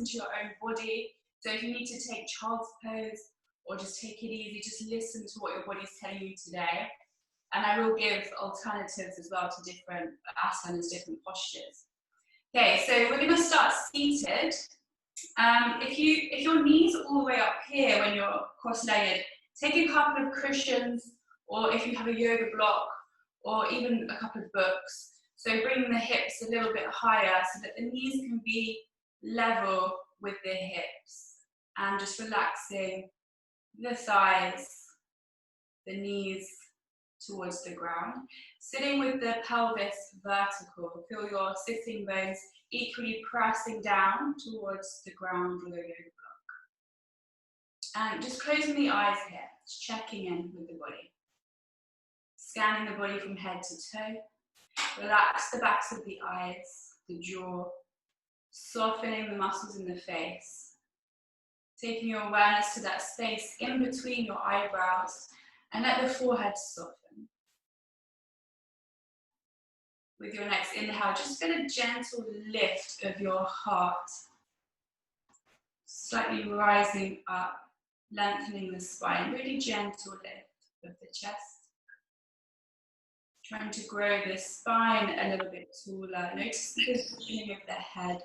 to your own body. So if you need to take child's pose or just take it easy, just listen to what your body's telling you today. And I will give alternatives as well to different asanas, different postures. Okay, so we're going to start seated. If your knees are all the way up here when you're cross-legged, take a couple of cushions, or if you have a yoga block, or even a couple of books. So bringing the hips a little bit higher so that the knees can be level with the hips. And just relaxing the thighs, the knees towards the ground. Sitting with the pelvis vertical. Feel your sitting bones equally pressing down towards the ground or the yoga block. And just closing the eyes here, just checking in with the body. Scanning the body from head to toe. Relax the backs of the eyes, the jaw, softening the muscles in the face. Taking your awareness to that space in between your eyebrows and let the forehead soften. With your next inhale, just get a gentle lift of your heart. Slightly rising up, lengthening the spine, really gentle lift of the chest. Trying to grow the spine a little bit taller. Notice the positioning of the head.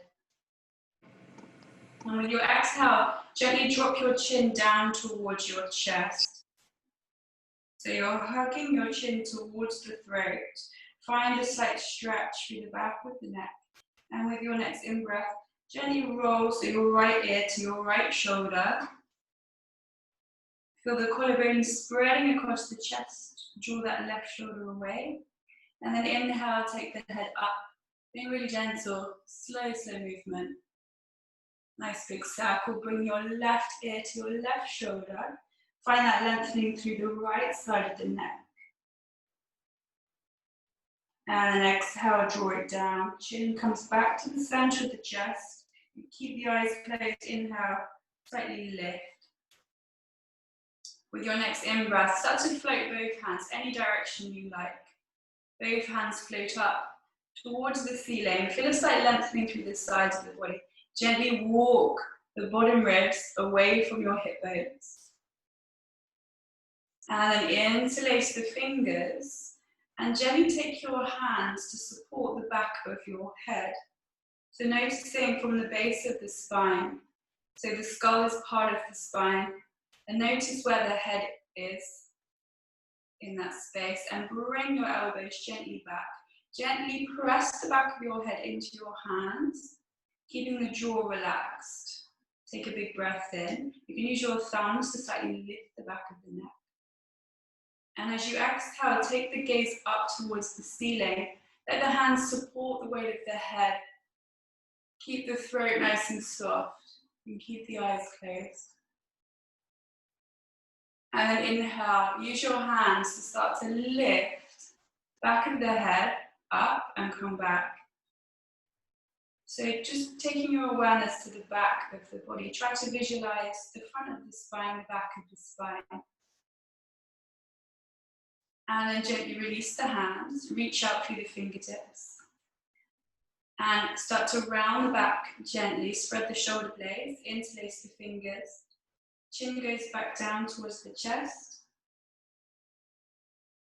And with your exhale, gently drop your chin down towards your chest. So you're hugging your chin towards the throat. Find a slight stretch through the back of the neck. And with your next in-breath, gently roll so your right ear to your right shoulder. Feel the collarbone spreading across the chest. Draw that left shoulder away. And then inhale, take the head up. Being really gentle, slow movement. Nice big circle. Bring your left ear to your left shoulder. Find that lengthening through the right side of the neck. And then exhale, draw it down. Chin comes back to the center of the chest. You keep the eyes closed. Inhale, slightly lift. With your next in-breath, start to float both hands any direction you like. Both hands float up towards the ceiling. Feel a slight lengthening through the sides of the body. Gently walk the bottom ribs away from your hip bones. And then interlace the fingers. And gently take your hands to support the back of your head. So noticing from the base of the spine. So the skull is part of the spine. And notice where the head is in that space. And bring your elbows gently back. Gently press the back of your head into your hands, keeping the jaw relaxed. Take a big breath in. You can use your thumbs to slightly lift the back of the neck. And as you exhale, take the gaze up towards the ceiling. Let the hands support the weight of the head. Keep the throat nice and soft. And keep the eyes closed. And then inhale, use your hands to start to lift back of the head up and come back. So just taking your awareness to the back of the body. Try to visualize the front of the spine, the back of the spine. And then gently release the hands, reach out through the fingertips. And start to round the back gently, spread the shoulder blades, interlace the fingers. Chin goes back down towards the chest.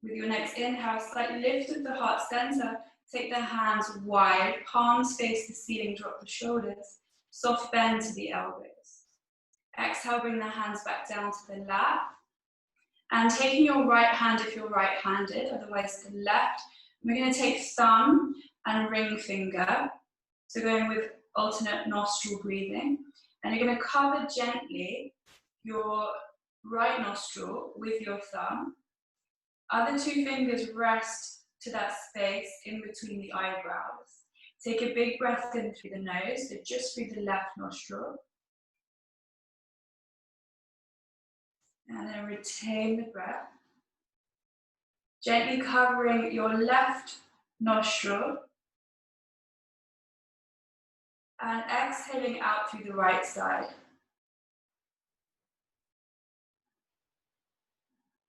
With your next inhale, slight lift of the heart center. Take the hands wide, palms face the ceiling, drop the shoulders. Soft bend to the elbows. Exhale, bring the hands back down to the lap. And taking your right hand if you're right-handed, otherwise the left, we're going to take thumb and ring finger. So going with alternate nostril breathing. And you're going to cover gently your right nostril with your thumb. Other two fingers rest to that space in between the eyebrows. Take a big breath in through the nose, so just through the left nostril. And then retain the breath. Gently covering your left nostril. And exhaling out through the right side.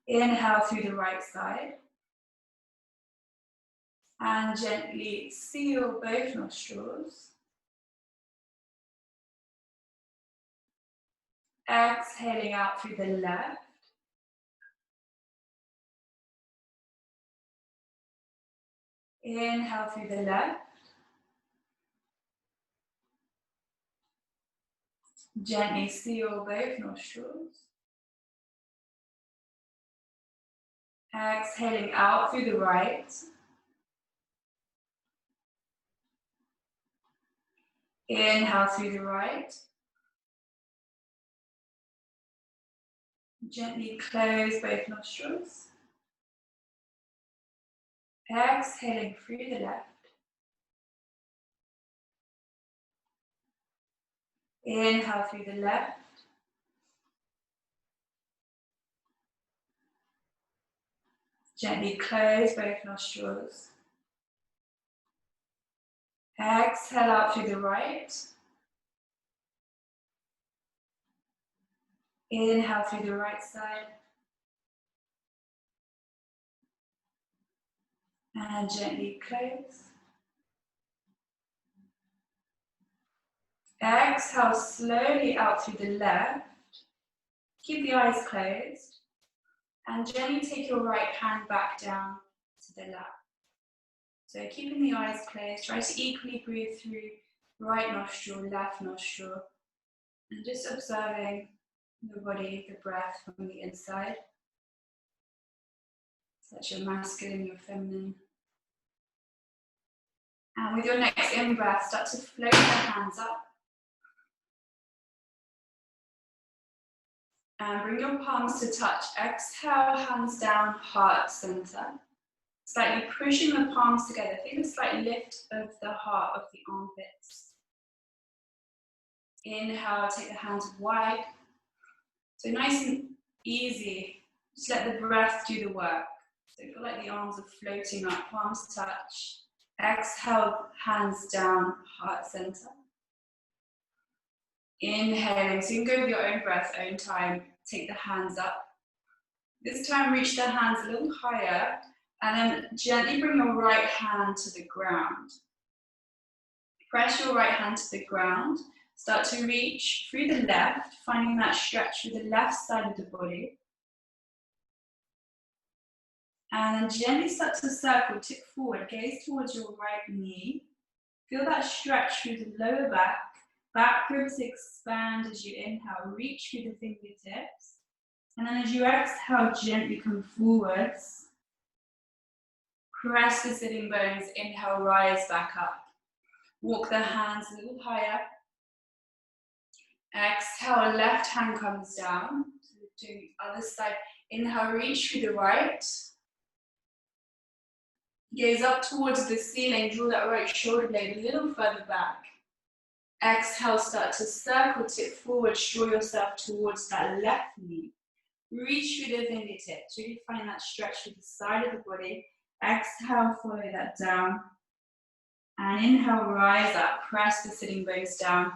Inhale through the right side. And gently seal both nostrils. Exhaling out through the left. Inhale through the left. Gently seal both nostrils. Exhaling out through the right. Inhale through the right. Gently close both nostrils. Exhaling through the left. Inhale through the left. Gently close both nostrils. Exhale out through the right. Inhale through the right side. And gently close. Exhale slowly out through the left. Keep the eyes closed. And gently take your right hand back down to the lap. So keeping the eyes closed, try to equally breathe through right nostril, left nostril. And just observing the body, the breath from the inside. Such your masculine, your feminine. And with your next in-breath, start to float the hands up. And bring your palms to touch. Exhale, hands down, heart center. Slightly pushing the palms together. Feel a slight lift of the heart, of the armpits. Inhale, take the hands wide. So nice and easy. Just let the breath do the work. So feel like the arms are floating up, palms touch. Exhale, hands down, heart center. Inhaling, so you can go with your own breath, own time. Take the hands up. This time reach the hands a little higher and then gently bring your right hand to the ground. Press your right hand to the ground. Start to reach through the left, finding that stretch through the left side of the body. And then gently start to circle, tip forward, gaze towards your right knee. Feel that stretch through the lower back. Back ribs expand as you inhale, reach through the fingertips. And then as you exhale, gently come forwards. Press the sitting bones, inhale, rise back up. Walk the hands a little higher. Exhale, left hand comes down. So do the other side. Inhale, reach through the right. Gaze up towards the ceiling, draw that right shoulder blade a little further back. Exhale, start to circle, tip forward, draw yourself towards that left knee. Reach through the fingertips, really find that stretch through the side of the body. Exhale, follow that down. And inhale, rise up, press the sitting bones down.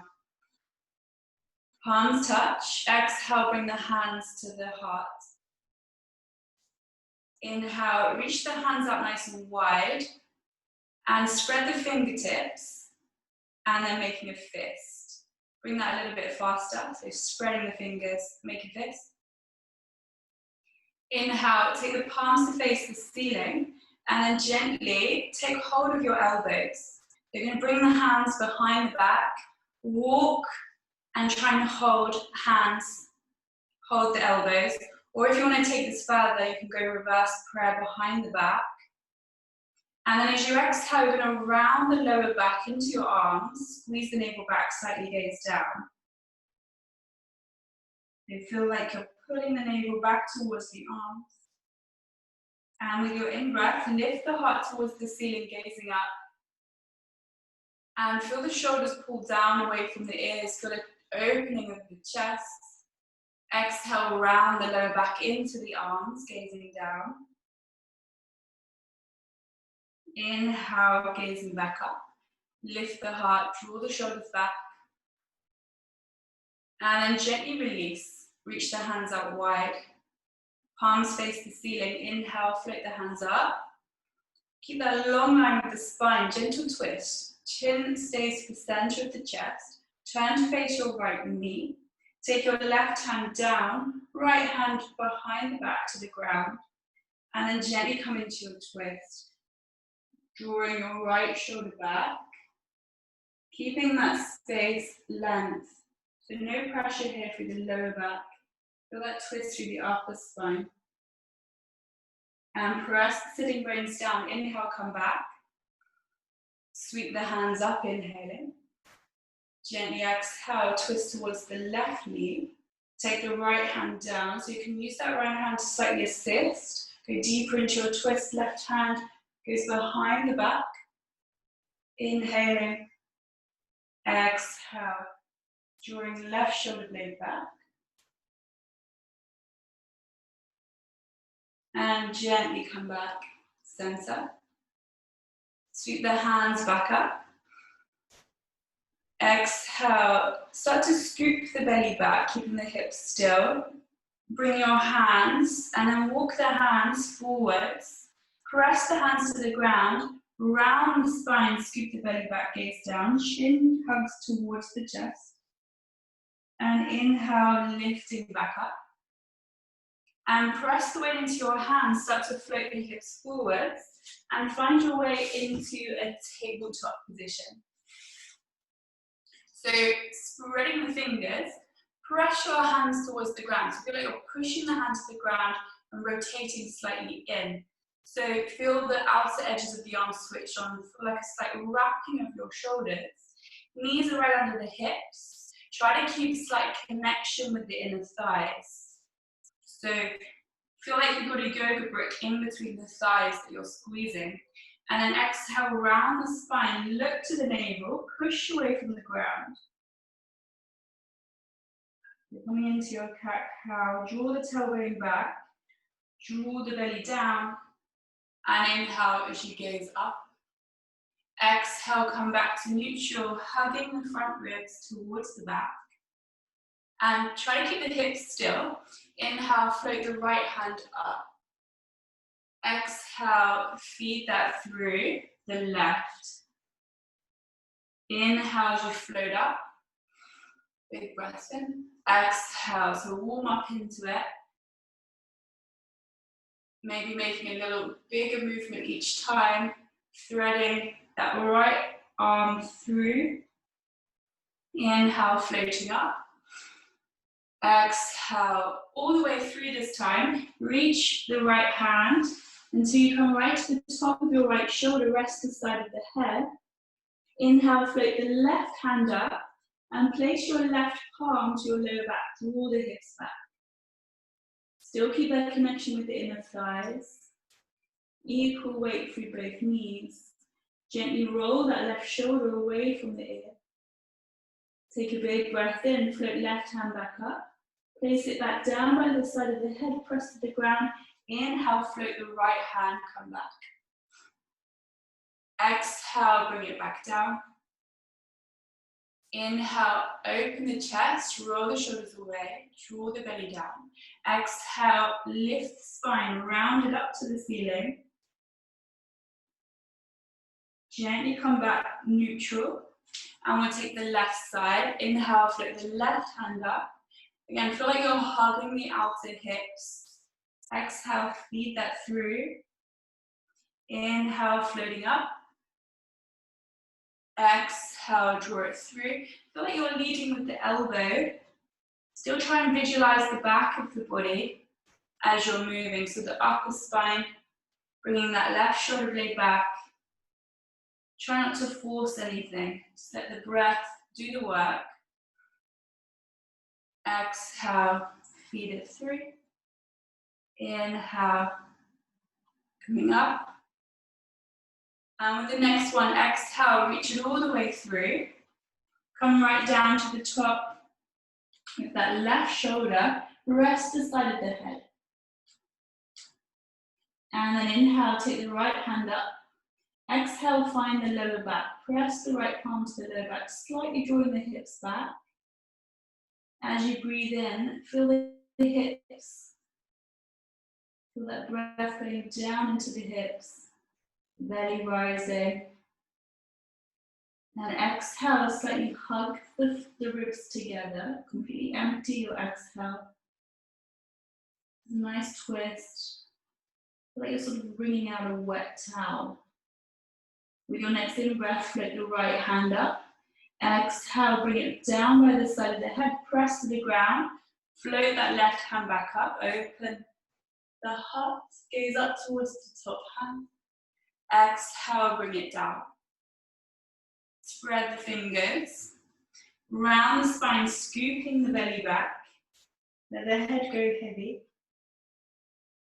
Palms touch. Exhale, bring the hands to the heart. Inhale, reach the hands up nice and wide. And spread the fingertips. And then making a fist. Bring that a little bit faster. So spreading the fingers, make a fist. Inhale, take the palms to face the ceiling. And then gently take hold of your elbows. You're going to bring the hands behind the back. Walk and try and hold hands, hold the elbows. Or if you want to take this further, you can go reverse prayer behind the back. And then as you exhale, you're going to round the lower back into your arms. Squeeze the navel back, slightly gaze down. You feel like you're pulling the navel back towards the arms. And with your in-breath, lift the heart towards the ceiling, gazing up. And feel the shoulders pull down away from the ears. Feel an opening of the chest. Exhale, round the lower back into the arms, gazing down. Inhale, gazing back up. Lift the heart, draw the shoulders back. And then gently release. Reach the hands out wide. Palms face the ceiling. Inhale, float the hands up. Keep that long line with the spine, gentle twist. Chin stays to the center of the chest. Turn to face your right knee. Take your left hand down, right hand behind the back to the ground, and then gently come into your twist. Drawing your right shoulder back, keeping that space length. So no pressure here through the lower back. Feel that twist through the upper spine. And press the sitting bones down. Inhale, come back. Sweep the hands up, inhaling. Gently exhale, twist towards the left knee. Take the right hand down. So you can use that right hand to slightly assist. Go deeper into your twist. Left hand goes behind the back. Inhaling. Exhale. Drawing left shoulder blade back. And gently come back. Center. Sweep the hands back up. Exhale. Start to scoop the belly back, keeping the hips still. Bring your hands and then walk the hands forwards. Press the hands to the ground. Round the spine, scoop the belly back, gaze down. Chin hugs towards the chest. And inhale, lifting back up. And press the weight into your hands. Start to float the hips forwards. And find your way into a tabletop position. So spreading the fingers, press your hands towards the ground. So feel like you're pushing the hand to the ground and rotating slightly in. So feel the outer edges of the arms switch on. Feel like a slight wrapping of your shoulders. Knees are right under the hips. Try to keep a slight connection with the inner thighs. So feel like you've got a yoga brick in between the thighs that you're squeezing. And then exhale, round the spine, look to the navel, push away from the ground. You're coming into your cat-cow, draw the tailbone back, draw the belly down, and inhale as you gaze up. Exhale, come back to neutral, hugging the front ribs towards the back. And try to keep the hips still. Inhale, float the right hand up. Exhale, feed that through the left. Inhale as you float up. Big breath in. Exhale, so warm up into it. Maybe making a little bigger movement each time. Threading that right arm through. Inhale, floating up. Exhale, all the way through this time. Reach the right hand until you come right to the top of your right shoulder, rest the side of the head. Inhale, float the left hand up and place your left palm to your lower back, draw the hips back. Still keep that connection with the inner thighs. Equal weight through both knees. Gently roll that left shoulder away from the ear. Take a big breath in, float left hand back up. Place it back down by the side of the head, press to the ground. Inhale, float the right hand, come back. Exhale, bring it back down. Inhale, open the chest, roll the shoulders away, draw the belly down. Exhale, lift the spine, round it up to the ceiling. Gently come back neutral. And we'll take the left side. Inhale, float the left hand up. Again, feel like you're hugging the outer hips. Exhale, feed that through. Inhale, floating up. Exhale, draw it through. Feel like you're leading with the elbow. Still try and visualize the back of the body as you're moving. So the upper spine, bringing that left shoulder blade back. Try not to force anything. Just let the breath do the work. Exhale, feed it through. Inhale, coming up. And with the next one, exhale, reach it all the way through. Come right down to the top with that left shoulder. Rest the side of the head. And then inhale, take the right hand up. Exhale, find the lower back. Press the right palm to the lower back, slightly drawing the hips back. As you breathe in, feel the hips. Feel that breath going down into the hips. Belly rising. And exhale, slightly hug the ribs together. Completely empty your exhale. Nice twist. Feel like you're sort of wringing out a wet towel. With your next in breath, float the right hand up. Exhale, bring it down by the side of the head, press to the ground. Float that left hand back up, open the heart, gaze up towards the top hand. Exhale, bring it down. Spread the fingers. Round the spine, scooping the belly back. Let the head go heavy.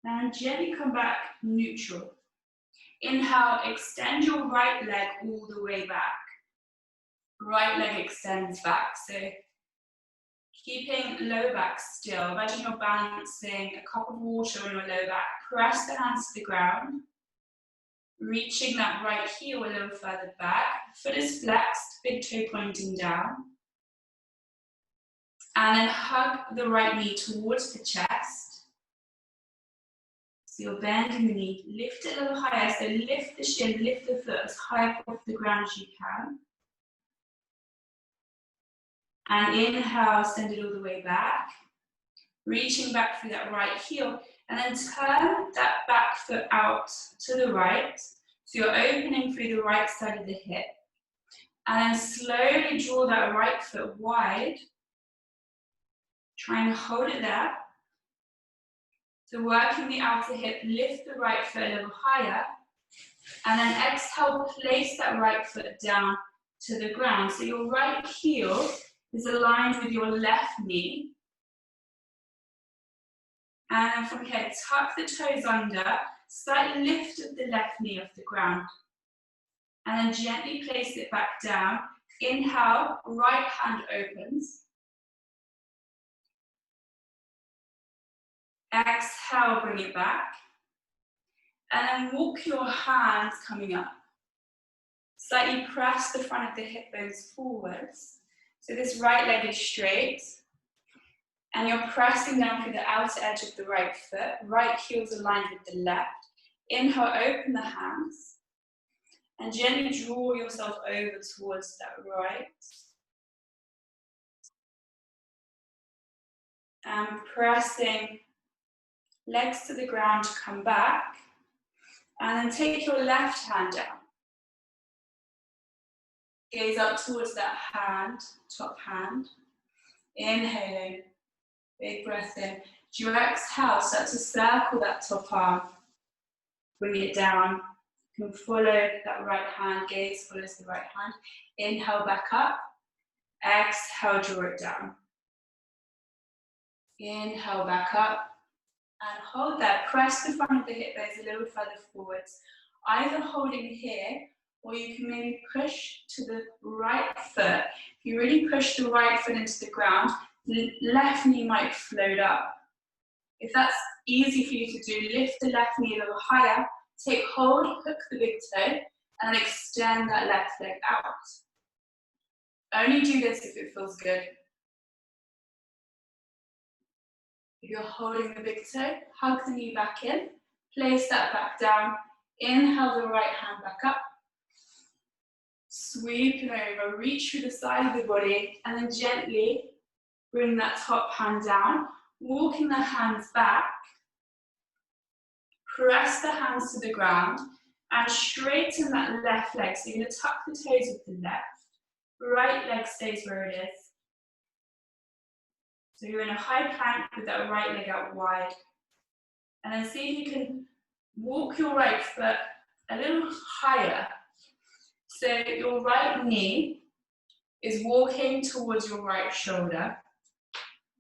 And gently come back neutral. Inhale, extend your right leg all the way back. Right leg extends back. So keeping low back still. Imagine you're balancing a cup of water on your low back. Press the hands to the ground. Reaching that right heel a little further back. Foot is flexed, big toe pointing down. And then hug the right knee towards the chest. So you're bending the knee. Lift it a little higher. So lift the shin, lift the foot as high up off the ground as you can. And inhale, send it all the way back. Reaching back through that right heel. And then turn that back foot out to the right. So you're opening through the right side of the hip. And then slowly draw that right foot wide. Try and hold it there. So working the outer hip, lift the right foot a little higher. And then exhale, place that right foot down to the ground. So your right heel is aligned with your left knee. And then from here, tuck the toes under, slightly lift the left knee off the ground. And then gently place it back down. Inhale, right hand opens. Exhale, bring it back. And then walk your hands coming up. Slightly press the front of the hip bones forwards. So this right leg is straight. And you're pressing down through the outer edge of the right foot. Right heel's aligned with the left. Inhale, open the hands. And gently draw yourself over towards that right. And pressing legs to the ground to come back. And then take your left hand down. Gaze up towards that hand, top hand. Inhaling, big breath in. As you exhale, start to circle that top arm. Bring it down. You can follow that right hand, gaze follows the right hand. Inhale back up. Exhale, draw it down. Inhale back up. And hold that. Press the front of the hip bones a little further forwards. Either holding here, or you can maybe push to the right foot. If you really push the right foot into the ground, the left knee might float up. If that's easy for you to do, lift the left knee a little higher, take hold, hook the big toe, and extend that left leg out. Only do this if it feels good. If you're holding the big toe, hug the knee back in, place that back down, inhale the right hand back up, sweep it over, reach through the side of the body, and then gently bring that top hand down, walking the hands back, press the hands to the ground, and straighten that left leg. So you're going to tuck the toes with the left, right leg stays where it is. So you're in a high plank with that right leg out wide. And then see if you can walk your right foot a little higher. So your right knee is walking towards your right shoulder.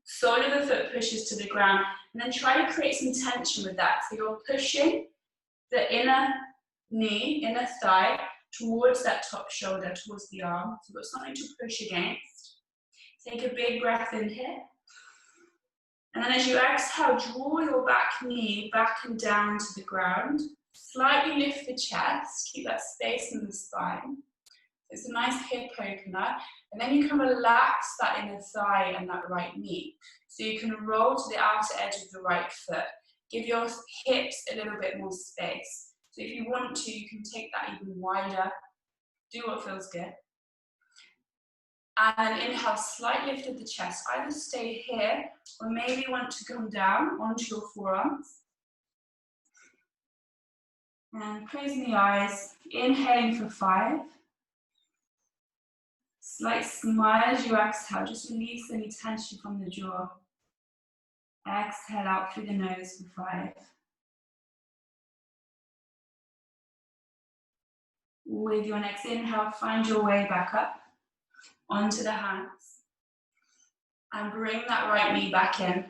Sole of the foot pushes to the ground. And then try to create some tension with that. So you're pushing the inner knee, inner thigh, towards that top shoulder, towards the arm. So you've got something to push against. Take a big breath in here. And then as you exhale, draw your back knee back and down to the ground. Slightly lift the chest, keep that space in the spine. It's a nice hip opener. And then you can relax that inner thigh and that right knee. So you can roll to the outer edge of the right foot. Give your hips a little bit more space. So if you want to, you can take that even wider. Do what feels good. And then inhale, slight lift of the chest. Either stay here or maybe want to come down onto your forearms. And closing the eyes, inhaling for 5. Slight smile as you exhale, just release any tension from the jaw. Exhale out through the nose for 5. With your next inhale, find your way back up onto the hands. And bring that right knee back in.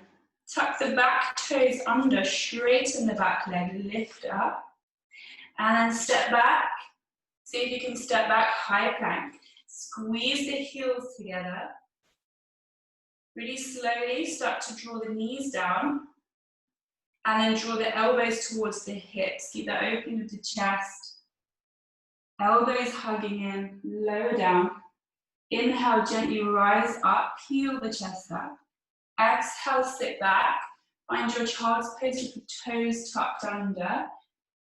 Tuck the back toes under, straighten the back leg, lift up. And then step back. See if you can step back, high plank. Squeeze the heels together. Really slowly start to draw the knees down. And then draw the elbows towards the hips. Keep that open with the chest. Elbows hugging in, lower down. Inhale, gently rise up, peel the chest up. Exhale, sit back. Find your child's pose with the toes tucked under.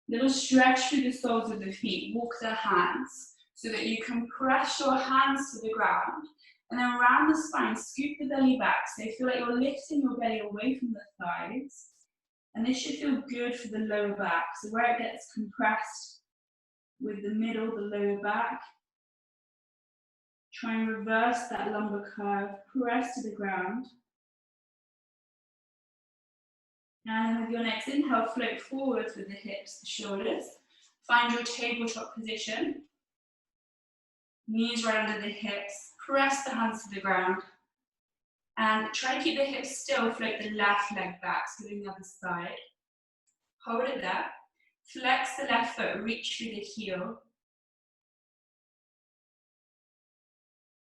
Little stretch through the soles of the feet. Walk the hands so that you can press your hands to the ground. And then around the spine, scoop the belly back. So you feel like you're lifting your belly away from the thighs. And this should feel good for the lower back. So where it gets compressed with the middle, the lower back. Try and reverse that lumbar curve. Press to the ground. And with your next inhale, float forwards with the hips, the shoulders. Find your tabletop position. Knees right under the hips. Press the hands to the ground. And try to keep the hips still. Float the left leg back, so doing the other side. Hold it there. Flex the left foot, reach through the heel.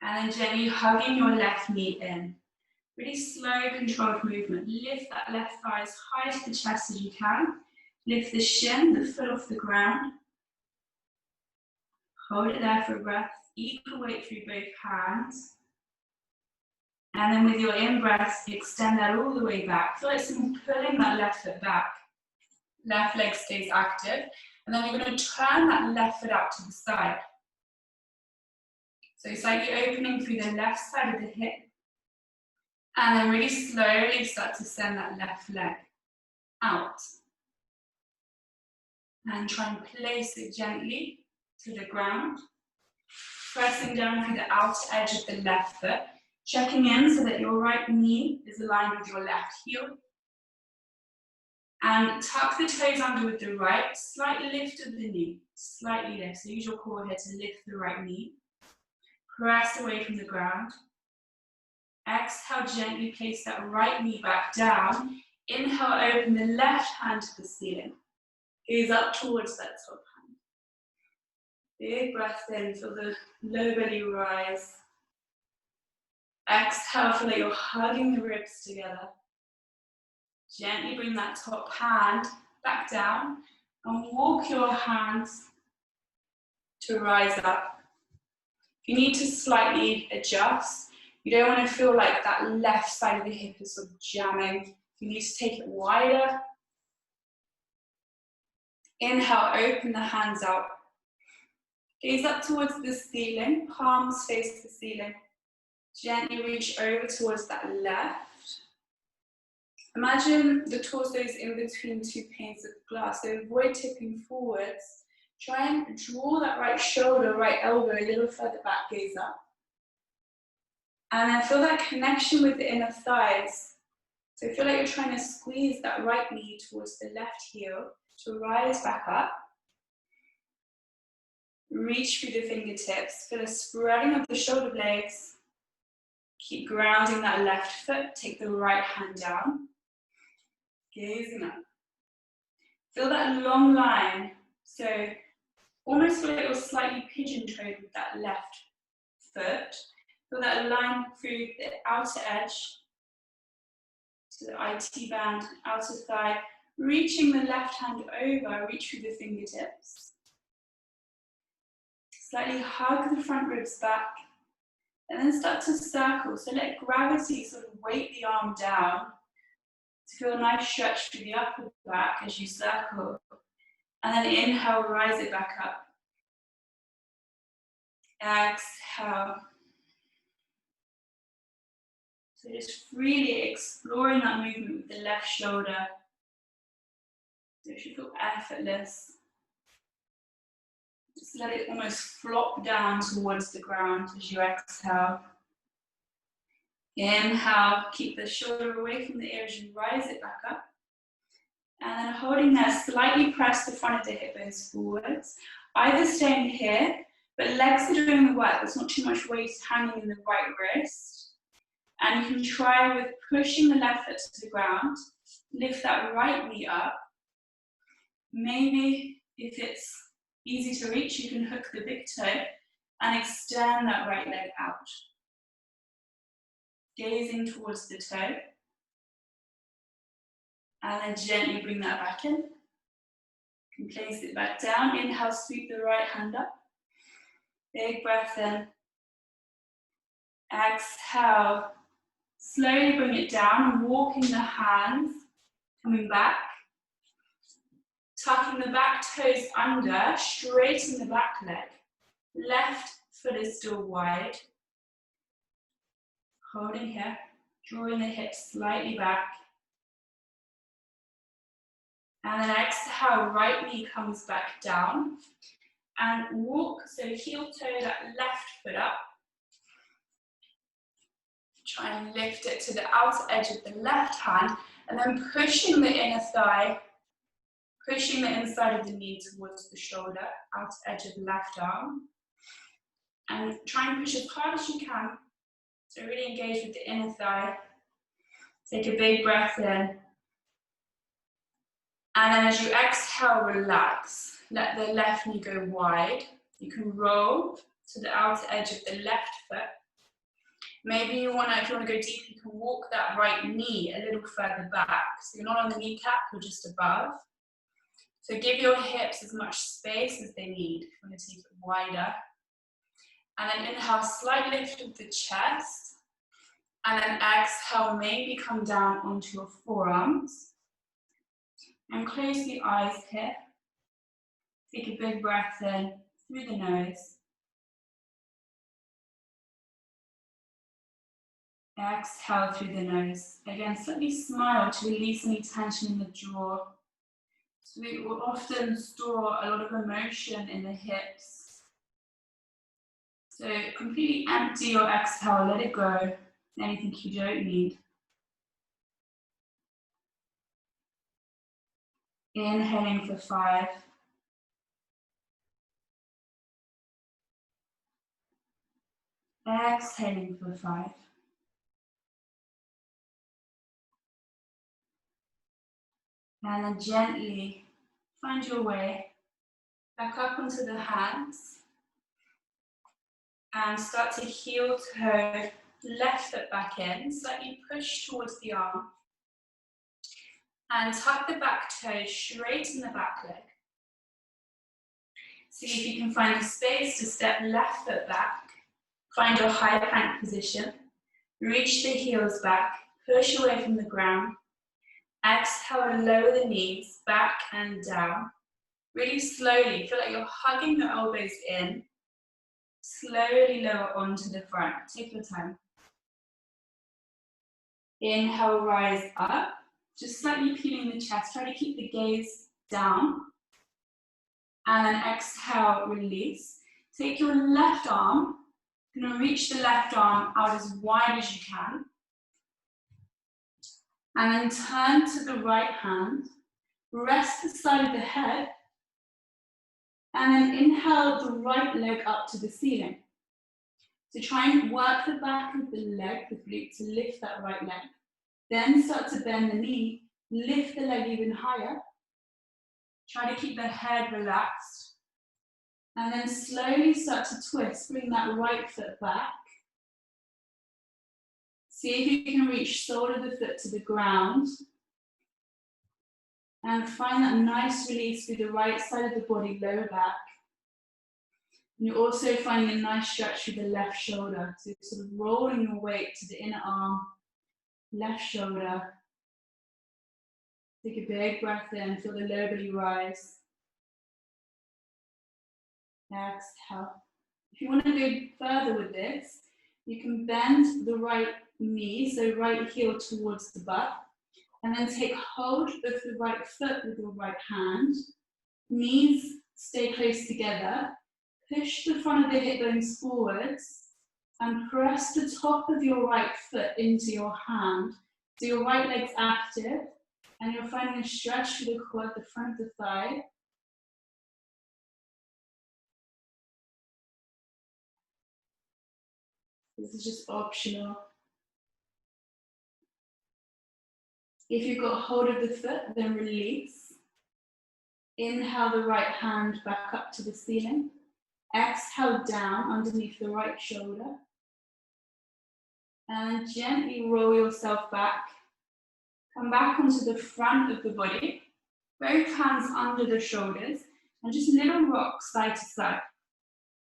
And then gently hugging your left knee in. Really slow, controlled movement. Lift that left thigh as high to the chest as you can. Lift the shin, the foot off the ground. Hold it there for a breath. Equal weight through both hands. And then with your in-breath, extend that all the way back. Feel like someone pulling that left foot back. Left leg stays active. And then you're going to turn that left foot out to the side. So slightly opening through the left side of the hip. And then really slowly start to send that left leg out. And try and place it gently to the ground. Pressing down through the outer edge of the left foot. Checking in so that your right knee is aligned with your left heel. And tuck the toes under with the right. Slight lift of the knee. Slightly lift. So use your core here to lift the right knee. Press away from the ground. Exhale, gently place that right knee back down. Inhale, open the left hand to the ceiling. Gaze up towards that top hand. Big breath in, feel the low belly rise. Exhale, feel like you're hugging the ribs together. Gently bring that top hand back down and walk your hands to rise up. If you need to slightly adjust, you don't want to feel like that left side of the hip is sort of jamming. You need to take it wider. Inhale, open the hands out. Gaze up towards the ceiling, palms face the ceiling. Gently reach over towards that left. Imagine the torso is in between two panes of glass, so avoid tipping forwards. Try and draw that right shoulder, right elbow a little further back, gaze up. And then feel that connection with the inner thighs. So feel like you're trying to squeeze that right knee towards the left heel to rise back up. Reach through the fingertips, feel a spreading of the shoulder blades. Keep grounding that left foot, take the right hand down. Gazing up. Feel that long line. So almost feel like you're slightly pigeon-toed with that left foot. Feel that line through the outer edge to the IT band, outer thigh. Reaching the left hand over, reach through the fingertips. Slightly hug the front ribs back. And then start to circle. So let gravity sort of weight the arm down. To feel a nice stretch through the upper back as you circle. And then inhale, rise it back up. Exhale. So just freely exploring that movement with the left shoulder. So it should feel effortless. Just let it almost flop down towards the ground as you exhale. Inhale, keep the shoulder away from the ear as you rise it back up. And then holding there, slightly press the front of the hip bones forwards. Either staying here, but legs are doing the work. There's not too much weight hanging in the right wrist. And you can try with pushing the left foot to the ground. Lift that right knee up. Maybe if it's easy to reach, you can hook the big toe and extend that right leg out. Gazing towards the toe. And then gently bring that back in. You can place it back down. Inhale, sweep the right hand up. Big breath in. Exhale. Slowly bring it down, walking the hands, coming back. Tucking the back toes under, straighten the back leg. Left foot is still wide. Holding here, drawing the hips slightly back. And then exhale, right knee comes back down. And walk, so heel toe that left foot up. Try and lift it to the outer edge of the left hand. And then pushing the inner thigh, pushing the inside of the knee towards the shoulder, outer edge of the left arm. And try and push as hard as you can. So really engage with the inner thigh. Take a big breath in. And then as you exhale, relax. Let the left knee go wide. You can roll to the outer edge of the left foot. Maybe if you want to go deep, you can walk that right knee a little further back. So you're not on the kneecap, you're just above. So give your hips as much space as they need. If you want to take it wider. And then inhale, slight lift of the chest. And then exhale, maybe come down onto your forearms. And close the eyes here. Take a big breath in through the nose. Exhale through the nose. Again, slightly smile to release any tension in the jaw. So we will often store a lot of emotion in the hips. So completely empty your exhale, let it go. Anything you don't need. Inhaling for 5. Exhaling for 5. And then gently find your way back up onto the hands. And start to heel toe, left foot back in, slightly push towards the arm. And tuck the back toe, straighten the back leg. See if you can find a space to step left foot back. Find your high plank position. Reach the heels back, push away from the ground. Exhale, lower the knees, back and down. Really slowly, feel like you're hugging the elbows in. Slowly lower onto the front. Take your time. Inhale, rise up. Just slightly peeling the chest. Try to keep the gaze down. And then exhale, release. Take your left arm. You're going to reach the left arm out as wide as you can. And then turn to the right hand. Rest the side of the head. And then inhale the right leg up to the ceiling. So try and work the back of the leg, the glute, to lift that right leg. Then start to bend the knee, lift the leg even higher. Try to keep the head relaxed. And then slowly start to twist, bring that right foot back. See if you can reach sole of the foot to the ground. And find that nice release through the right side of the body, lower back. And you're also finding a nice stretch through the left shoulder. So sort of rolling your weight to the inner arm, left shoulder. Take a big breath in, feel the lower belly rise. Exhale. If you want to go further with this, you can bend the right knee, so right heel towards the butt. And then take hold of the right foot with your right hand. Knees stay close together. Push the front of the hip bones forwards and press the top of your right foot into your hand. So your right leg's active and you're finding a stretch for the quad, the front of the thigh. This is just optional. If you've got hold of the foot, then release. Inhale the right hand back up to the ceiling. Exhale down underneath the right shoulder. And gently roll yourself back. Come back onto the front of the body. Both hands under the shoulders. And just little rocks side to side.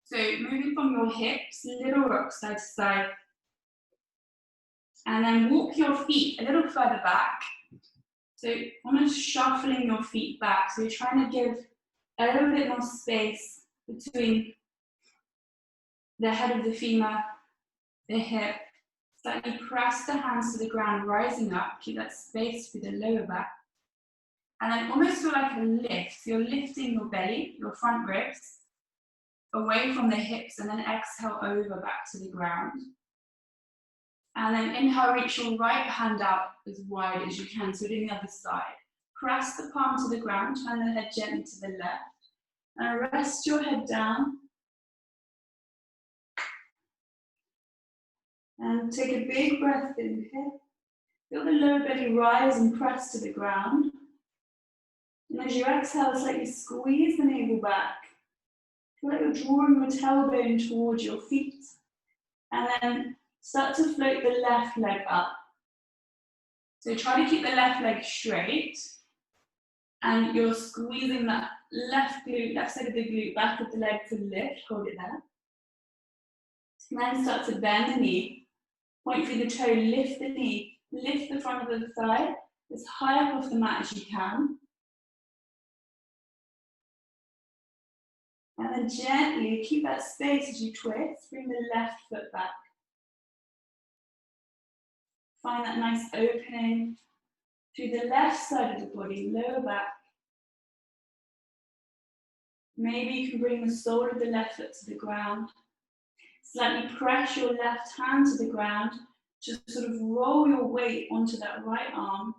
So moving from your hips, little rocks side to side. And then walk your feet a little further back. So almost shuffling your feet back. So you're trying to give a little bit more space between the head of the femur, the hip. Slightly press the hands to the ground, rising up. Keep that space through the lower back. And then almost feel like a lift. So you're lifting your belly, your front ribs, away from the hips, and then exhale over back to the ground. And then inhale, reach your right hand out as wide as you can, so doing the other side. Press the palm to the ground, turn the head gently to the left, and rest your head down. And take a big breath in here. Feel the lower belly rise and press to the ground. And as you exhale, slightly squeeze the navel back. Feel like you're drawing your tailbone towards your feet. And then start to float the left leg up. So try to keep the left leg straight. And you're squeezing that left glute, left side of the glute, back of the leg to lift. Hold it there. And then start to bend the knee. Point through the toe, lift the knee, lift the front of the thigh as high up off the mat as you can. And then gently keep that space as you twist, bring the left foot back. Find that nice opening through the left side of the body, lower back. Maybe you can bring the sole of the left foot to the ground. Slightly press your left hand to the ground. Just sort of roll your weight onto that right arm.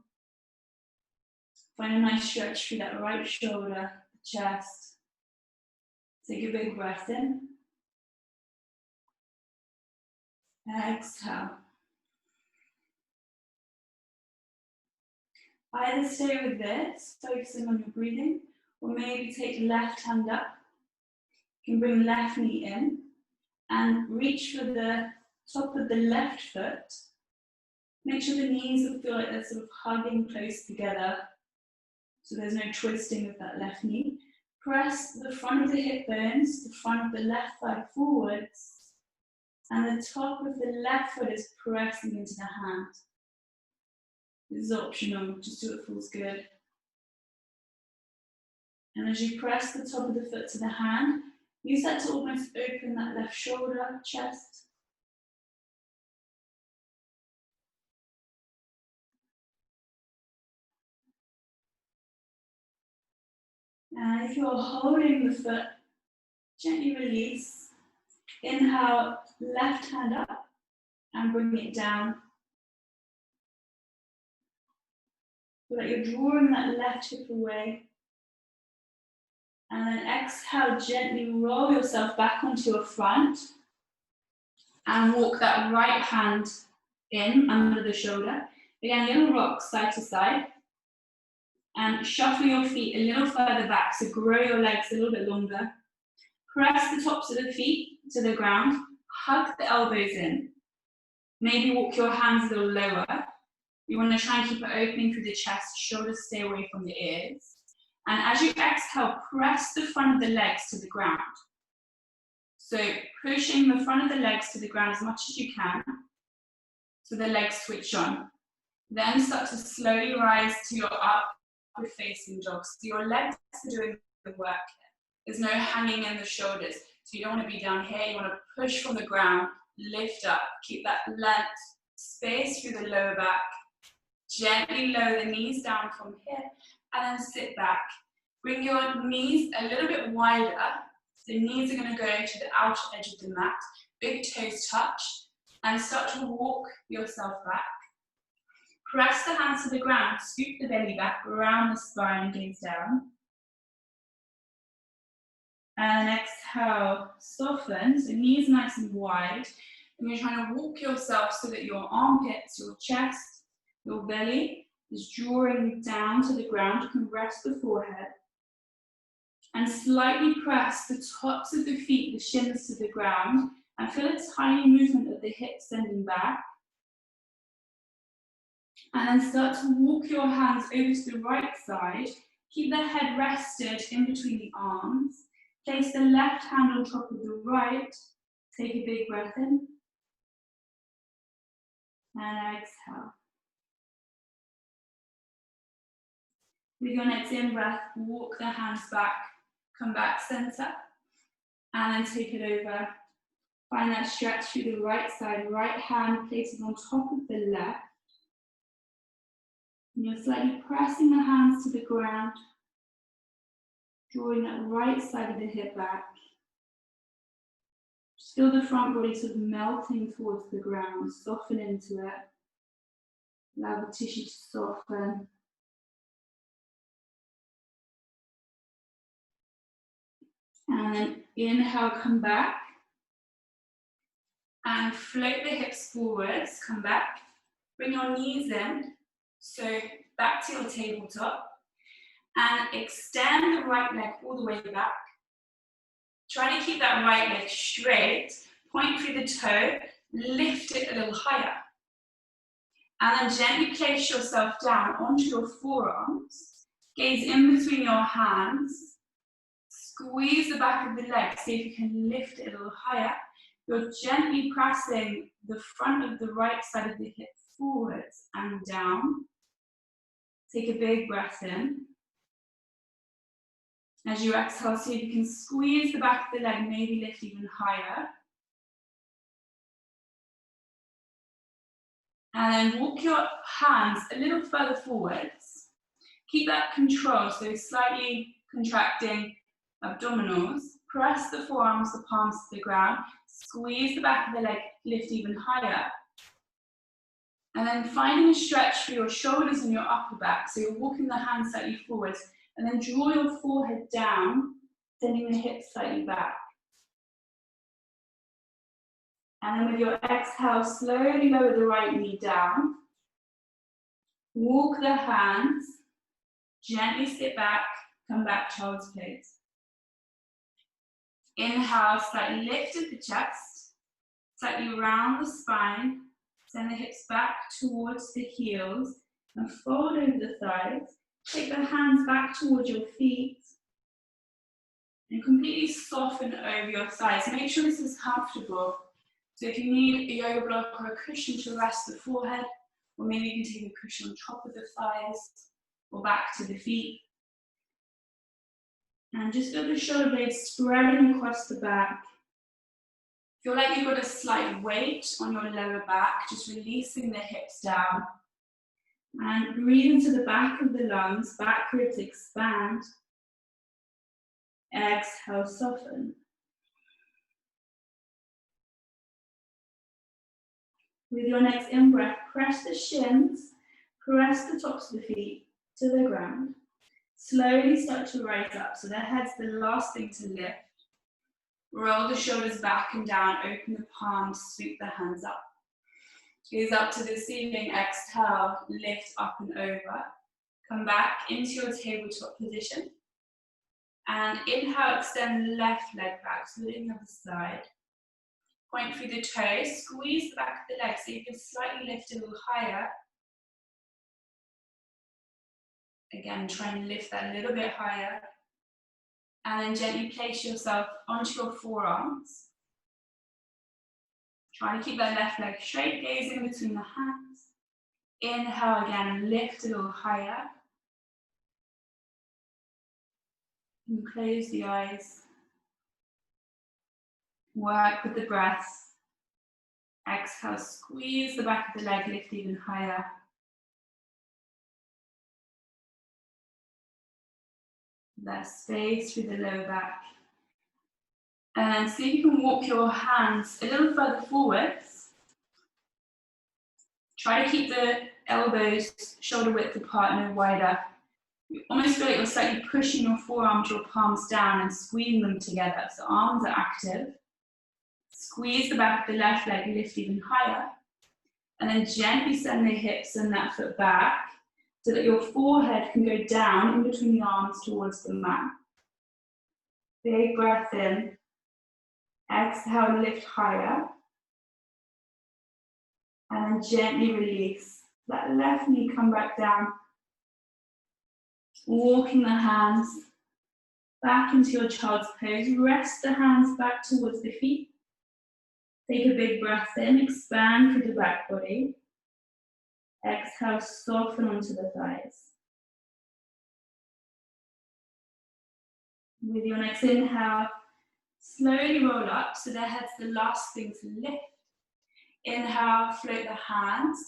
Find a nice stretch through that right shoulder, the chest. Take a big breath in. Exhale. Either stay with this, focusing on your breathing, or maybe take left hand up. You can bring left knee in and reach for the top of the left foot. Make sure the knees will feel like they're sort of hugging close together, so there's no twisting of that left knee. Press the front of the hip bones, the front of the left thigh forwards, and the top of the left foot is pressing into the hand. This is optional, just do what feels good. And as you press the top of the foot to the hand, use that to almost open that left shoulder, chest. And if you're holding the foot, gently release. Inhale, left hand up and bring it down. So that you're drawing that left hip away. And then exhale, gently roll yourself back onto your front and walk that right hand in under the shoulder. Again, little rocks side to side. And shuffle your feet a little further back, so grow your legs a little bit longer. Press the tops of the feet to the ground. Hug the elbows in. Maybe walk your hands a little lower. You want to try and keep it opening through the chest, shoulders stay away from the ears. And as you exhale, press the front of the legs to the ground. So pushing the front of the legs to the ground as much as you can, so the legs switch on. Then start to slowly rise to your upward facing dog. So your legs are doing the work. There's no hanging in the shoulders. So you don't want to be down here, you want to push from the ground, lift up, keep that length space through the lower back. Gently lower the knees down from here and then sit back. Bring your knees a little bit wider. The knees are going to go to the outer edge of the mat. Big toes touch and start to walk yourself back. Press the hands to the ground, scoop the belly back, round the spine, gaze down. And exhale, soften, so knees nice and wide. And you're trying to walk yourself so that your armpits, your chest, your belly is drawing down to the ground. You can rest the forehead. And slightly press the tops of the feet, the shins to the ground, and feel a tiny movement of the hips bending back. And then start to walk your hands over to the right side. Keep the head rested in between the arms. Place the left hand on top of the right. Take a big breath in. And exhale. With your next in-breath, walk the hands back. Come back center. And then take it over. Find that stretch through the right side. Right hand places on top of the left. And you're slightly pressing the hands to the ground, drawing that right side of the hip back. Just feel the front body sort of melting towards the ground, soften into it. Allow the tissue to soften. And then inhale, come back. And float the hips forwards, come back. Bring your knees in. So back to your tabletop and extend the right leg all the way back. Try to keep that right leg straight, point through the toe, lift it a little higher. And then gently place yourself down onto your forearms, gaze in between your hands, squeeze the back of the leg, see if you can lift it a little higher. You're gently pressing the front of the right side of the hip forwards and down. Take a big breath in. As you exhale, see if you can squeeze the back of the leg, maybe lift even higher. And then walk your hands a little further forwards. Keep that control, so slightly contracting abdominals. Press the forearms, the palms to the ground. Squeeze the back of the leg, lift even higher. And then finding a stretch for your shoulders and your upper back. So you're walking the hands slightly forwards. And then draw your forehead down, sending the hips slightly back. And then with your exhale, slowly lower the right knee down. Walk the hands, gently sit back, come back, child's pose. Inhale, slightly lift at the chest, slightly round the spine, send the hips back towards the heels, and fold over the thighs. Take the hands back towards your feet, and completely soften over your thighs. Make sure this is comfortable. So if you need a yoga block or a cushion to rest the forehead, or maybe you can take a cushion on top of the thighs, or back to the feet. And just feel the shoulder blades spreading across the back. Feel like you've got a slight weight on your lower back, just releasing the hips down. And breathe into the back of the lungs, back ribs expand. Exhale, soften. With your next in-breath, press the shins, press the tops of the feet to the ground. Slowly start to rise up, so the head's the last thing to lift. Roll the shoulders back and down, open the palms, sweep the hands up. Gaze up to the ceiling, exhale, lift up and over. Come back into your tabletop position. And inhale, extend the left leg back, so the other side. Point through the toes, squeeze the back of the leg so you can slightly lift a little higher. Again, try and lift that a little bit higher. And then gently place yourself onto your forearms. Try to keep that left leg straight, gaze in between the hands. Inhale again, lift a little higher. And close the eyes. Work with the breath. Exhale, squeeze the back of the leg, lift even higher. That space through the lower back. And see if you can walk your hands a little further forwards. Try to keep the elbows shoulder width apart, no wider. You almost feel like you're slightly pushing your forearms, your palms down and squeezing them together. So arms are active. Squeeze the back of the left leg, lift even higher. And then gently send the hips and that foot back so that your forehead can go down in between the arms towards the mat. Big breath in. Exhale, lift higher. And then gently release. Let left knee come back down. Walking the hands back into your child's pose. Rest the hands back towards the feet. Take a big breath in, expand through the back body. Exhale, soften onto the thighs. With your next inhale, slowly roll up so the head's the last thing to lift. Inhale, float the hands.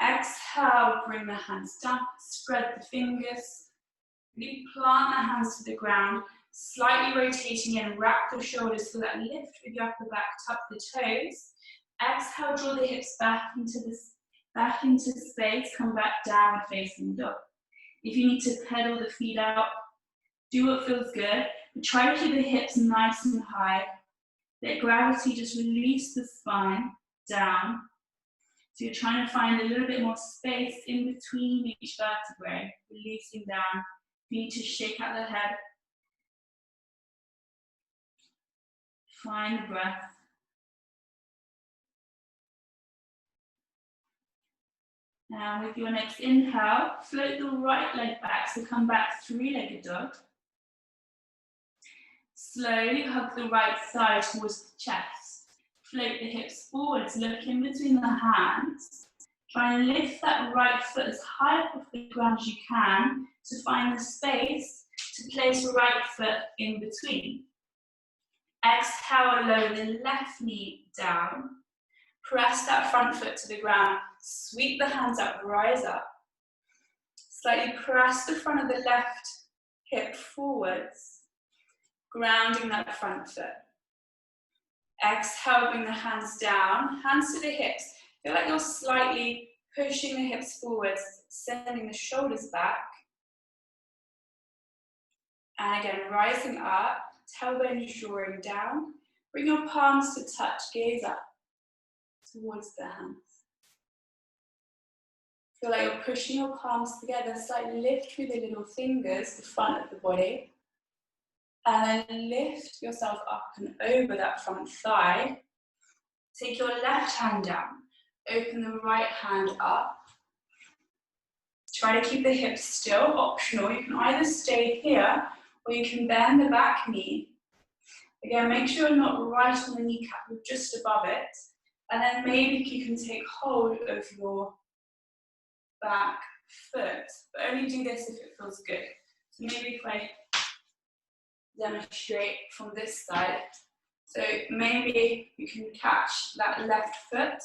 Exhale, bring the hands down, spread the fingers. Really plant the hands to the ground, slightly rotating in, wrap the shoulders for that lift with your upper back, tuck the toes. Exhale, draw the hips back into space, come back down facing dog. If you need to pedal the feet out, do what feels good, but try to keep the hips nice and high. Let gravity just release the spine down. So you're trying to find a little bit more space in between each vertebrae, releasing down. You need to shake out the head. Find the breath. Now with your next inhale, float the right leg back, so come back three-legged dog. Slowly hug the right thigh towards the chest. Float the hips forwards, look in between the hands. Try and lift that right foot as high up off the ground as you can to find the space to place the right foot in between. Exhale, lower the left knee down. Press that front foot to the ground. Sweep the hands up, rise up. Slightly press the front of the left hip forwards, grounding that front foot. Exhale, bring the hands down, hands to the hips. Feel like you're slightly pushing the hips forwards, sending the shoulders back. And again, rising up, tailbone drawing down. Bring your palms to touch, gaze up towards the hands. Feel like you're pushing your palms together, slightly lift through the little fingers, the front of the body. And then lift yourself up and over that front thigh. Take your left hand down, open the right hand up. Try to keep the hips still, optional. You can either stay here or you can bend the back knee. Again, make sure you're not right on the kneecap, you're just above it. And then maybe you can take hold of your back foot, but only do this if it feels good. So maybe if I demonstrate from this side. So maybe you can catch that left foot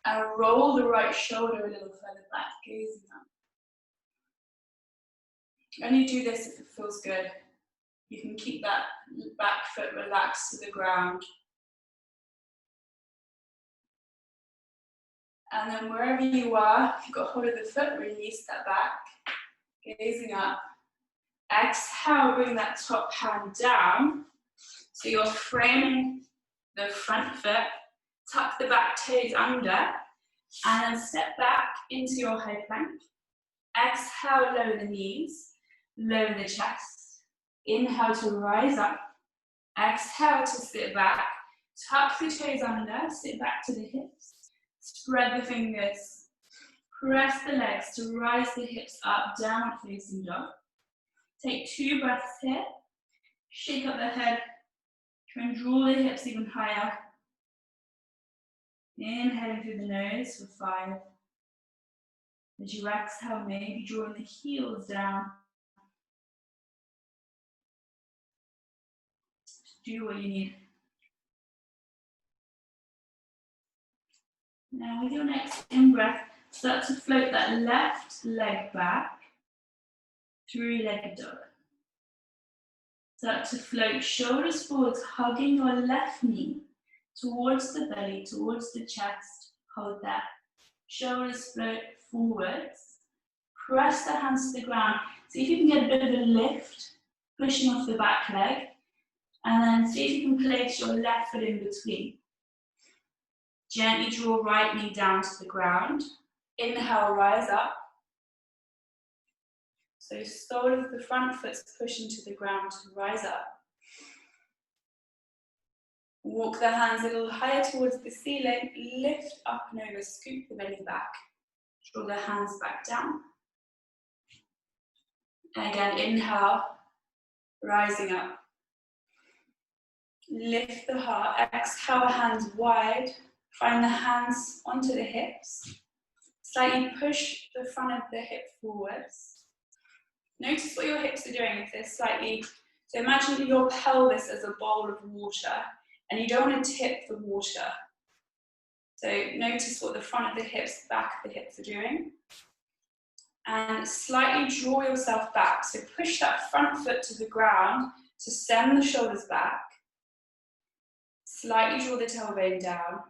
and roll the right shoulder a little further back, gazing up. Only do this if it feels good. You can keep that back foot relaxed to the ground. And then wherever you are, if you've got hold of the foot, release that back, gazing up. Exhale, bring that top hand down. So you're framing the front foot, tuck the back toes under, and then step back into your high plank. Exhale, lower the knees, lower the chest. Inhale to rise up. Exhale to sit back, tuck the toes under, sit back to the hips. Spread the fingers. Press the legs to rise the hips up, downward facing dog. Take 2 breaths here. Shake up the head. Try and draw the hips even higher. Inhaling through the nose for 5. As you exhale, maybe drawing the heels down. Do what you need. Now with your next in-breath, start to float that left leg back, three-legged dog. Start to float shoulders forwards, hugging your left knee towards the belly, towards the chest. Hold that. Shoulders float forwards. Press the hands to the ground. See if you can get a bit of a lift, pushing off the back leg. And then see if you can place your left foot in between. Gently draw right knee down to the ground. Inhale, rise up. So sole of the front foot's pushing to the ground to rise up. Walk the hands a little higher towards the ceiling. Lift up and over, scoop the belly back. Draw the hands back down. And again, inhale, rising up. Lift the heart, exhale, hands wide. Find the hands onto the hips. Slightly push the front of the hip forwards. Notice what your hips are doing if they're slightly, so imagine your pelvis as a bowl of water and you don't want to tip the water. So notice what the front of the hips, back of the hips are doing. And slightly draw yourself back. So push that front foot to the ground to send the shoulders back. Slightly draw the tailbone down.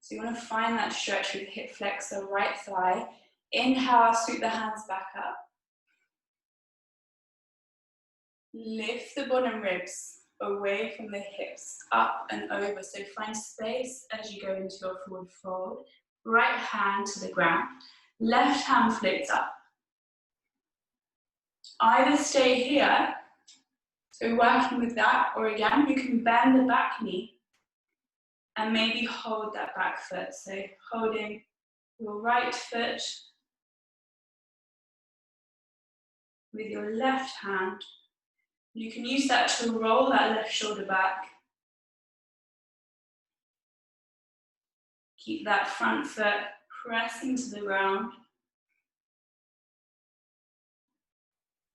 So you want to find that stretch with hip flexor, right thigh. Inhale, sweep the hands back up. Lift the bottom ribs away from the hips, up and over. So find space as you go into your forward fold. Right hand to the ground. Left hand floats up. Either stay here, so working with that, or again, you can bend the back knee and maybe hold that back foot. So holding your right foot with your left hand. You can use that to roll that left shoulder back. Keep that front foot pressing to the ground.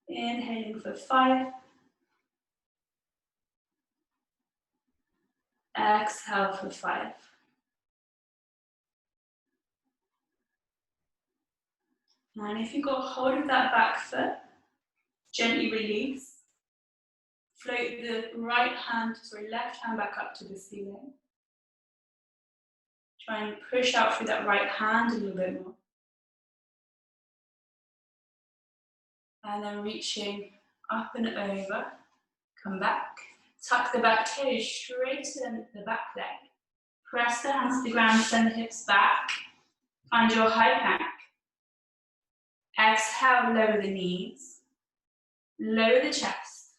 Inhaling for 5. Exhale for 5. And if you've got hold of that back foot, gently release. Float the left hand back up to the ceiling. Try and push out through that right hand a little bit more. And then reaching up and over, come back. Tuck the back toes, straighten the back leg. Press the hands to the ground, send the hips back. Find your high plank. Exhale, lower the knees. Lower the chest.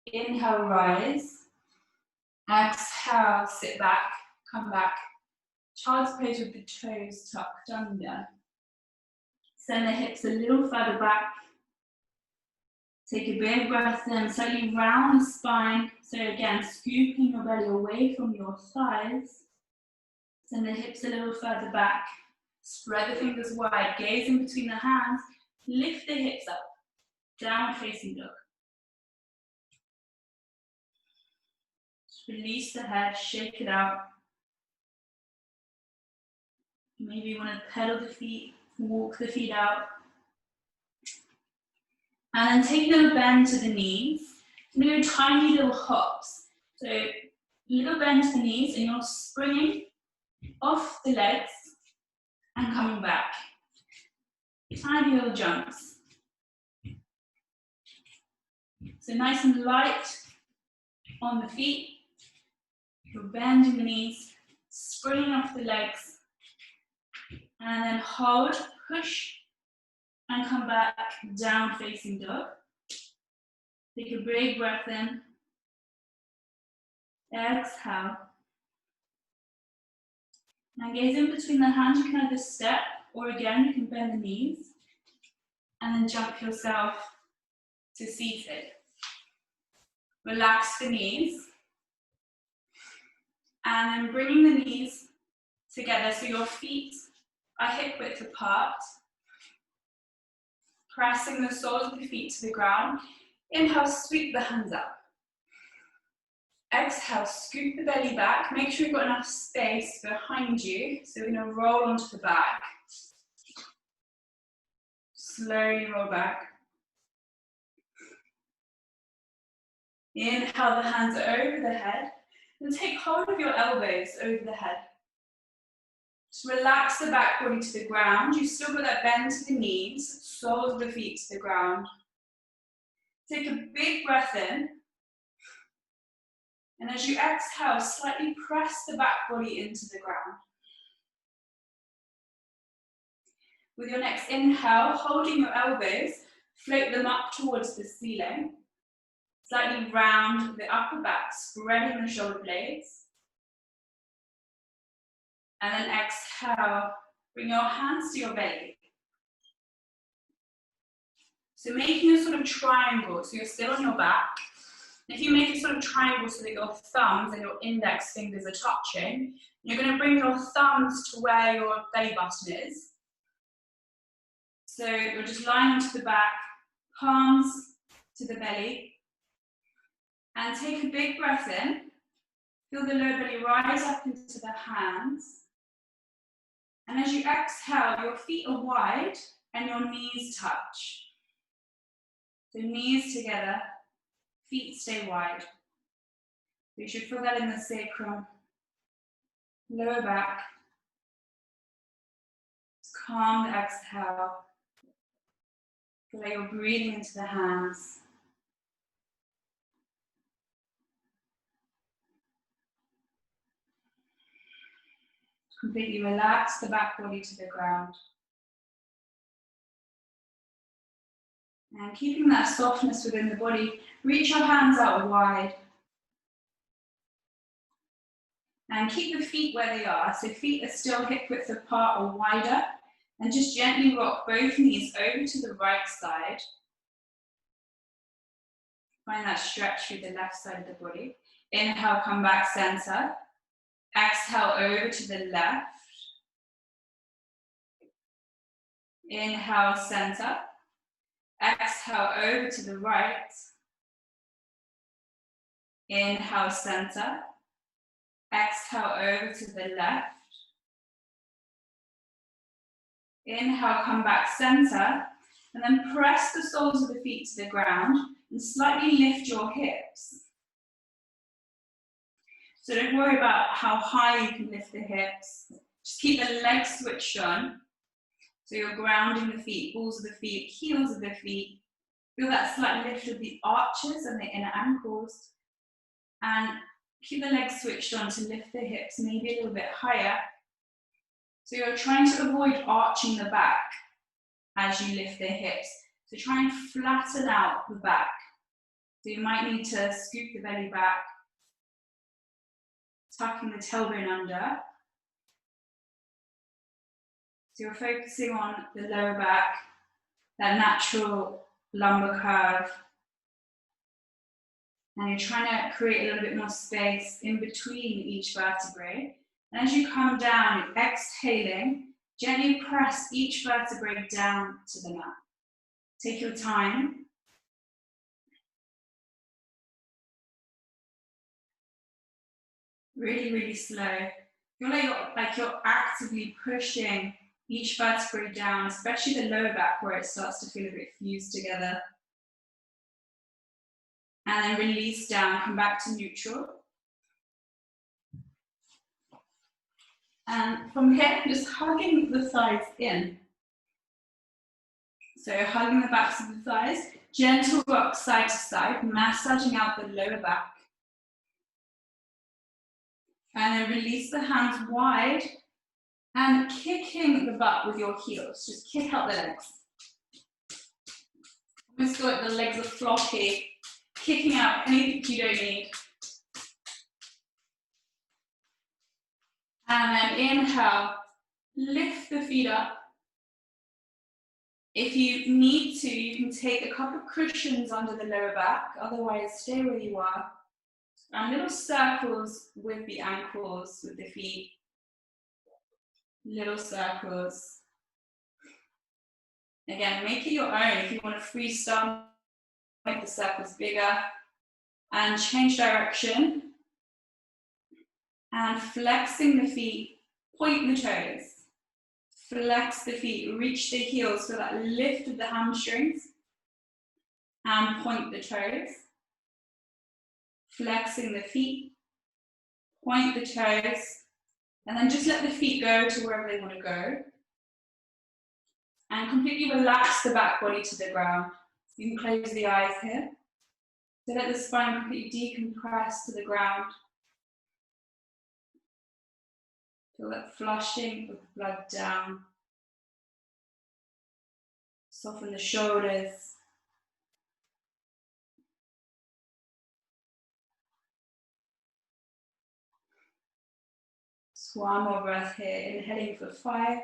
Inhale, rise. Exhale, sit back, come back. Child's pose with the toes tucked under. Send the hips a little further back. Take a big breath in, slightly round the spine. So again, scooping your belly away from your thighs. Send the hips a little further back. Spread the fingers wide, gaze in between the hands. Lift the hips up, down facing dog. Just release the head, shake it out. Maybe you want to pedal the feet, walk the feet out. And then take a little bend to the knees. Do tiny little hops. So little bend to the knees and you're springing off the legs and coming back. Tiny little jumps. So nice and light on the feet. You're bending the knees, springing off the legs. And then hold, push, and come back down facing dog. Take a big breath in. Exhale. Now gaze in between the hands. You can either step or again you can bend the knees and then jump yourself to seated. Relax the knees and then bringing the knees together so your feet are hip width apart. Pressing the soles of the feet to the ground. Inhale, sweep the hands up. Exhale, scoop the belly back. Make sure you've got enough space behind you. So we're going to roll onto the back. Slowly roll back. Inhale, the hands over the head. And take hold of your elbows over the head. Just relax the back body to the ground. You've still got that bend to the knees, soles of the feet to the ground. Take a big breath in. And as you exhale, slightly press the back body into the ground. With your next inhale, holding your elbows, float them up towards the ceiling. Slightly round the upper back, spreading the shoulder blades. And then exhale, bring your hands to your belly. So making a sort of triangle, so you're still on your back. If you make a sort of triangle so that your thumbs and your index fingers are touching, you're going to bring your thumbs to where your belly button is. So you're just lying onto the back, palms to the belly. And take a big breath in. Feel the lower belly rise up into the hands. And as you exhale, your feet are wide and your knees touch. So knees together, feet stay wide. You should feel that in the sacrum, lower back. Just calm the exhale. Feel like you're breathing into the hands. Completely relax the back body to the ground. And keeping that softness within the body, reach your hands out wide. And keep the feet where they are. So feet are still hip width apart or wider. And just gently rock both knees over to the right side. Find that stretch through the left side of the body. Inhale, come back center. Exhale over to the left. Inhale, center. Exhale over to the right. Inhale, center. Exhale over to the left. Inhale, come back center. And then press the soles of the feet to the ground and slightly lift your hips. So don't worry about how high you can lift the hips. Just keep the legs switched on. So you're grounding the feet, balls of the feet, heels of the feet. Feel that slight lift of the arches and the inner ankles. And keep the legs switched on to lift the hips maybe a little bit higher. So you're trying to avoid arching the back as you lift the hips. So try and flatten out the back. So you might need to scoop the belly back, tucking the tailbone under. So you're focusing on the lower back, that natural lumbar curve. And you're trying to create a little bit more space in between each vertebrae. And as you come down, you're exhaling, gently press each vertebrae down to the mat. Take your time. Really, really slow. Feel like you're actively pushing each vertebrae down, especially the lower back where it starts to feel a bit fused together. And then release down, come back to neutral. And from here, just hugging the thighs in. So hugging the backs of the thighs, gentle rock side to side, massaging out the lower back. And then release the hands wide and kicking the butt with your heels. Just kick out the legs. Almost feel like the legs are floppy, kicking out anything you don't need. And then inhale, lift the feet up. If you need to, you can take a couple of cushions under the lower back, otherwise stay where you are. And little circles with the ankles, with the feet. Little circles. Again, make it your own. If you want to freestyle, make the circles bigger. And change direction. And flexing the feet, point the toes. Flex the feet, reach the heels for that lift of the hamstrings. And point the toes. Flexing the feet, point the toes. And then just let the feet go to wherever they want to go. And completely relax the back body to the ground. You can close the eyes here. So let the spine completely decompress to the ground. Feel that flushing of blood down. Soften the shoulders. Just one more breath here. Inhaling for 5.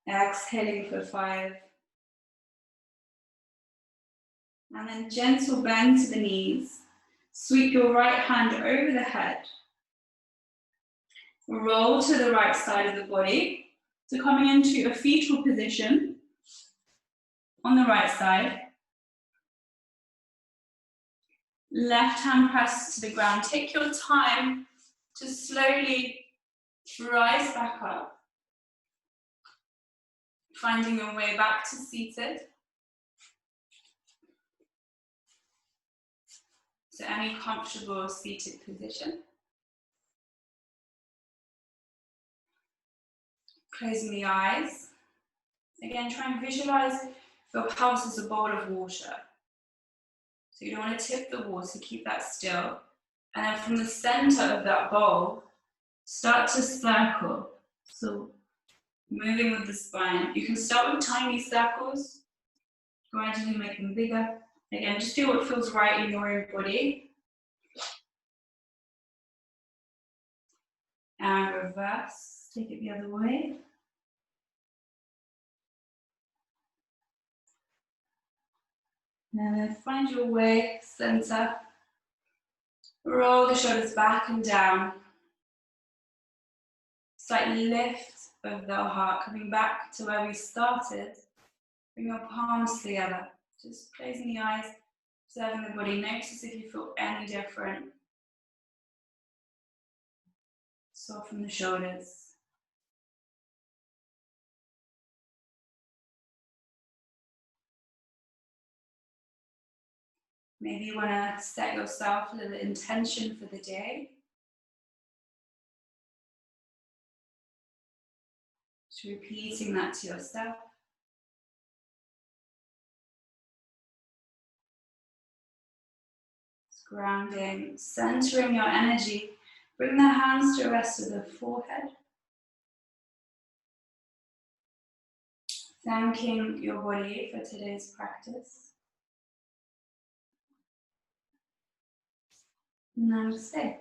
Exhaling for 5. And then gentle bend to the knees. Sweep your right hand over the head. Roll to the right side of the body. So coming into a fetal position on the right side. Left hand press to the ground. Take your time to slowly rise back up. Finding your way back to seated. So any comfortable seated position. Closing the eyes. Again, try and visualize your pulse as a bowl of water. So you don't want to tip the water, keep that still. And then from the center of that bowl, start to circle. So moving with the spine. You can start with tiny circles, gradually make them bigger. Again, just do what feels right in your own body. And reverse, take it the other way. And then find your way, center. Roll the shoulders back and down. Slight lift of the heart, coming back to where we started. Bring your palms together. Just closing the eyes, observing the body. Notice if you feel any different. Soften the shoulders. Maybe you want to set yourself a little intention for the day. Just repeating that to yourself. Just grounding, centering your energy. Bring the hands to rest of the forehead. Thanking your body for today's practice. Namaste.